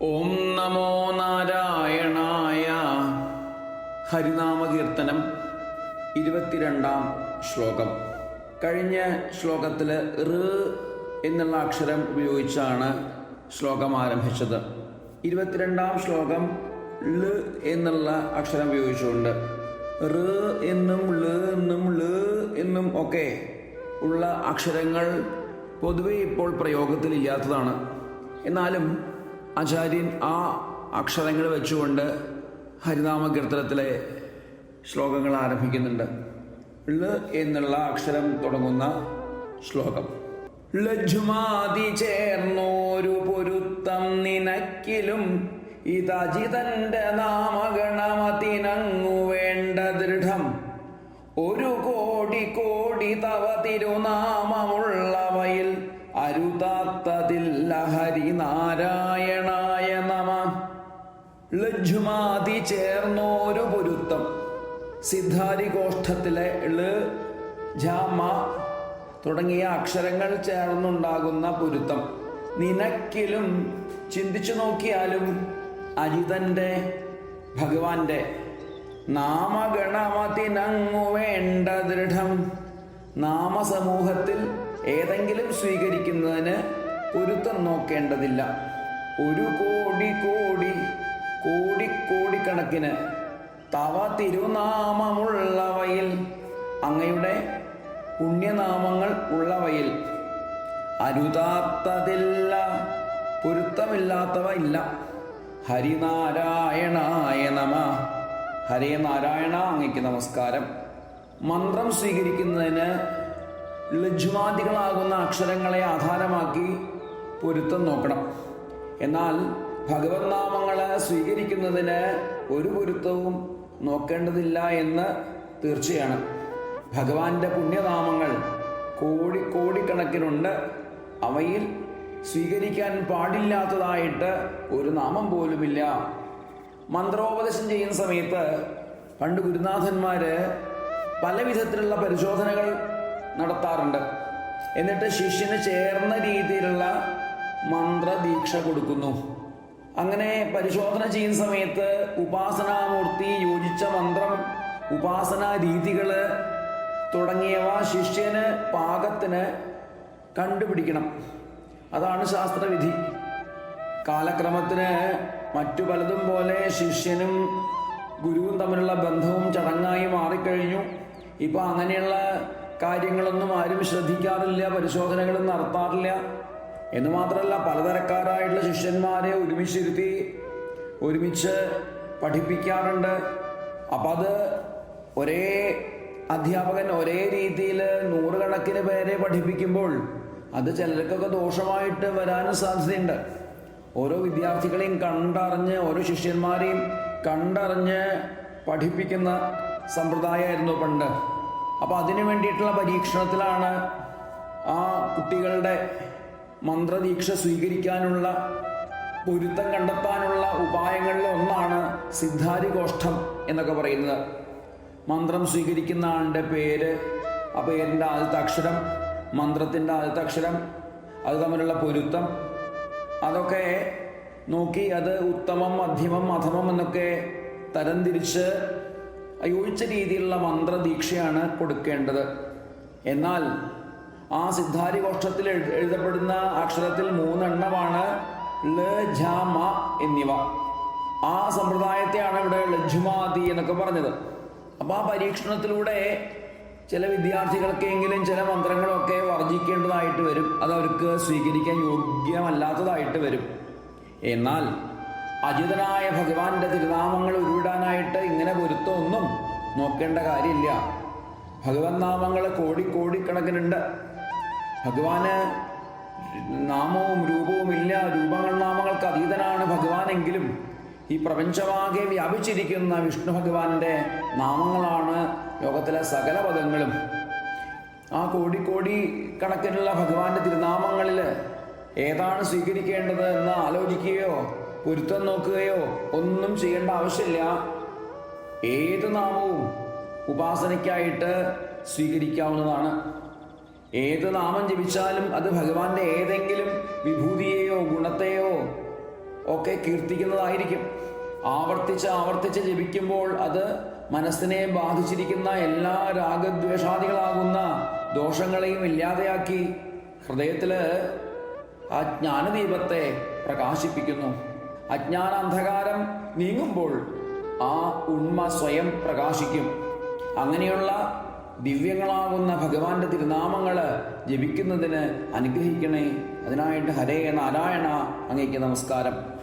ഓം നമോ നാരായണായ. ഹരിനാമകീർത്തനം 22-ാം ശ്ലോകം. കഴിഞ്ഞ ശ്ലോകത്തിൽ ഋ എന്നുള്ള അക്ഷരം ഉപയോഗിച്ചാണ് ശ്ലോകം ആരംഭിച്ചത്. 22-ാം ശ്ലോകം ല് എന്നുള്ള അക്ഷരം ഉപയോഗിച്ചുകൊണ്ട് ഋ എന്നും ല് എന്നും ല് എന്നും ഒക്കെ ഉള്ള അക്ഷരങ്ങൾ പൊതുവെ ഇപ്പോൾ പ്രയോഗത്തിൽ ഇല്ലാത്തതാണ്. എന്നാലും ആചാര്യൻ ആ അക്ഷരങ്ങൾ വെച്ചുകൊണ്ട് ഹരിനാമകീർത്തനത്തിലെ ശ്ലോകങ്ങൾ ആരംഭിക്കുന്നുണ്ട്. ള് എന്നുള്ള അക്ഷരം തുടങ്ങുന്ന ശ്ലോകം. ലജ്ജുമാതി ചേർന്നോരു പൊരുത്തം നിനക്കിലും ഇതജിതന്റെ നാമഗണമതിനങ്ങു വേണ്ട ദൃഢം. ഒരു കോടി കോടി തവ തിരുനാമമുള്ളവയിൽ അരുതാത്തതില്ല ഹരിനാരായണായ നമ. ലജ്ജുമാതി ചേർന്നോരു പൊരുത്തം. സിദ്ധാരി ഗോഷ്ഠത്തിലെ ള് ജ മ തുടങ്ങിയ അക്ഷരങ്ങൾ ചേർന്നുണ്ടാകുന്ന പൊരുത്തം. നിനക്കിലും ചിന്തിച്ചു നോക്കിയാലും അജിതന്റെ ഭഗവാന്റെ നാമഗണമതിനങ്ങു വേണ്ട ദൃഢം. നാമസമൂഹത്തിൽ ഏതെങ്കിലും സ്വീകരിക്കുന്നതിന് പൊരുത്തം നോക്കേണ്ടതില്ല. ഒരു കോടി കോടി കോടി കോടിക്കണക്കിന് തവ തിരുനാമമുള്ളവയിൽ അങ്ങയുടെ പുണ്യനാമങ്ങൾ ഉള്ളവയിൽ അരുതാത്തതില്ല പൊരുത്തമില്ലാത്തവ ഇല്ല. ഹരിനാരായണായ നമ. ഹരേ നാരായണ, അങ്ങയ്ക്ക് നമസ്കാരം. മന്ത്രം സ്വീകരിക്കുന്നതിന് ലജ്ജുമാദികളാകുന്ന അക്ഷരങ്ങളെ ആധാരമാക്കി പൊരുത്തം നോക്കണം. എന്നാൽ ഭഗവത് നാമങ്ങളെ സ്വീകരിക്കുന്നതിന് ഒരു പൊരുത്തവും നോക്കേണ്ടതില്ല എന്ന് തീർച്ചയാണ്. ഭഗവാന്റെ പുണ്യനാമങ്ങൾ കോടിക്കണക്കിനുണ്ട്. അവയിൽ സ്വീകരിക്കാൻ പാടില്ലാത്തതായിട്ട് ഒരു നാമം പോലുമില്ല. മന്ത്രോപദേശം ചെയ്യുന്ന സമയത്ത് പണ്ട് ഗുരുനാഥന്മാര് പല വിധത്തിലുള്ള പരിശോധനകൾ നടത്താറുണ്ട്. എന്നിട്ട് ശിഷ്യന് ചേർന്ന രീതിയിലുള്ള മന്ത്രദീക്ഷ കൊടുക്കുന്നു. അങ്ങനെ പരിശോധന ചെയ്യുന്ന സമയത്ത് ഉപാസനാമൂർത്തി, യോജിച്ച മന്ത്രം, ഉപാസനാ രീതികള് തുടങ്ങിയവ ശിഷ്യന് പാകത്തിന് കണ്ടുപിടിക്കണം. അതാണ് ശാസ്ത്രവിധി. കാലക്രമത്തിന് മറ്റു പലതും പോലെ ശിഷ്യനും ഗുരുവും തമ്മിലുള്ള ബന്ധവും ചടങ്ങായി മാറിക്കഴിഞ്ഞു. ഇപ്പൊ അങ്ങനെയുള്ള കാര്യങ്ങളൊന്നും ആരും ശ്രദ്ധിക്കാറില്ല, പരിശോധനകളും നടത്താറില്ല. എന്ന് മാത്രമല്ല, പലതരക്കാരായിട്ടുള്ള ശിഷ്യന്മാരെ ഒരുമിച്ചിരുത്തി ഒരുമിച്ച് പഠിപ്പിക്കാറുണ്ട്. അപ്പം അത് ഒരേ അധ്യാപകൻ ഒരേ രീതിയിൽ നൂറുകണക്കിന് പേരെ പഠിപ്പിക്കുമ്പോൾ അത് ചിലർക്കൊക്കെ ദോഷമായിട്ട് വരാനും സാധ്യതയുണ്ട്. ഓരോ വിദ്യാർത്ഥികളെയും കണ്ടറിഞ്ഞ്, ഓരോ ശിഷ്യന്മാരെയും കണ്ടറിഞ്ഞ് പഠിപ്പിക്കുന്ന സമ്പ്രദായമായിരുന്നു പണ്ട്. അപ്പം അതിനു വേണ്ടിയിട്ടുള്ള പരീക്ഷണത്തിലാണ് ആ കുട്ടികളുടെ മന്ത്രദീക്ഷ സ്വീകരിക്കാനുള്ള, പൊരുത്തം കണ്ടെത്താനുള്ള ഉപായങ്ങളിൽ ഒന്നാണ് സിദ്ധാരി ഗോഷ്ഠം എന്നൊക്കെ പറയുന്നത്. മന്ത്രം സ്വീകരിക്കുന്ന ആളുടെ പേര്, ആ പേരിൻ്റെ ആദ്യത്തെ അക്ഷരം, മന്ത്രത്തിൻ്റെ ആദ്യത്തെ അക്ഷരം, അത് തമ്മിലുള്ള പൊരുത്തം, അതൊക്കെ നോക്കി അത് ഉത്തമം, മധ്യമം, അധമം എന്നൊക്കെ തരംതിരിച്ച് യോജിച്ച രീതിയിലുള്ള മന്ത്രദീക്ഷയാണ് കൊടുക്കേണ്ടത്. എന്നാൽ ആ സിദ്ധാരി ഗോഷ്ഠത്തിൽ എഴുതപ്പെടുന്ന അക്ഷരത്തിൽ 3 എണ്ണമാണ് ല, ജ, മ എന്നിവ. ആ സമ്പ്രദായത്തെയാണ് ഇവിടെ ലജ്ജുമാതി എന്നൊക്കെ പറഞ്ഞത്. അപ്പോൾ ആ പരീക്ഷണത്തിലൂടെ ചില വിദ്യാർത്ഥികൾക്കെങ്കിലും ചില മന്ത്രങ്ങളൊക്കെ വർജിക്കേണ്ടതായിട്ട് വരും. അത് അവർക്ക് സ്വീകരിക്കാൻ യോഗ്യമല്ലാത്തതായിട്ട് വരും. എന്നാൽ അജിതനായ ഭഗവാന്റെ തിരുനാമങ്ങൾ ഉരുവിടാനായിട്ട് ഇങ്ങനെ പൊരുത്തമൊന്നും നോക്കേണ്ട കാര്യമില്ല. ഭഗവത് നാമങ്ങൾ കോടിക്കണക്കിനുണ്ട്. ഭഗവാന് നാമവും രൂപവും ഇല്ല. രൂപങ്ങൾ നാമങ്ങൾക്ക് അതീതനാണ് ഭഗവാനെങ്കിലും ഈ പ്രപഞ്ചമാകെ വ്യാപിച്ചിരിക്കുന്ന വിഷ്ണു ഭഗവാന്റെ നാമങ്ങളാണ് ലോകത്തിലെ സകല പദങ്ങളും. ആ കോടി കണക്കിനുള്ള ഭഗവാന്റെ തിരുനാമങ്ങളിൽ ഏതാണ് സ്വീകരിക്കേണ്ടത് എന്ന് ആലോചിക്കുകയോ പൊരുത്തം നോക്കുകയോ ഒന്നും ചെയ്യേണ്ട ആവശ്യമില്ല. ഏത് നാമവും ഉപാസനയ്ക്കായിട്ട് സ്വീകരിക്കാവുന്നതാണ്. ഏത് നാമം ജപിച്ചാലും അത് ഭഗവാന്റെ ഏതെങ്കിലും വിഭൂതിയെയോ ഗുണത്തെയോ ഒക്കെ കീർത്തിക്കുന്നതായിരിക്കും. ആവർത്തിച്ച് ജപിക്കുമ്പോൾ അത് മനസ്സിനെ ബാധിച്ചിരിക്കുന്ന എല്ലാ രാഗദ്വേഷാദികളാകുന്ന ദോഷങ്ങളെയും ഇല്ലാതെയാക്കി ഹൃദയത്തില് ആ ജ്ഞാനദീപത്തെ പ്രകാശിപ്പിക്കുന്നു. അജ്ഞാന അന്ധകാരം നീങ്ങുമ്പോൾ ആ ഉണ്മ സ്വയം പ്രകാശിക്കും. അങ്ങനെയുള്ള ദിവ്യങ്ങളാകുന്ന ഭഗവാന്റെ തിരുനാമങ്ങള് ജപിക്കുന്നതിന് അനുഗ്രഹിക്കണേ. അതിനായിട്ട് ഹരേ നാരായണ അങ്ങേക്ക് നമസ്കാരം.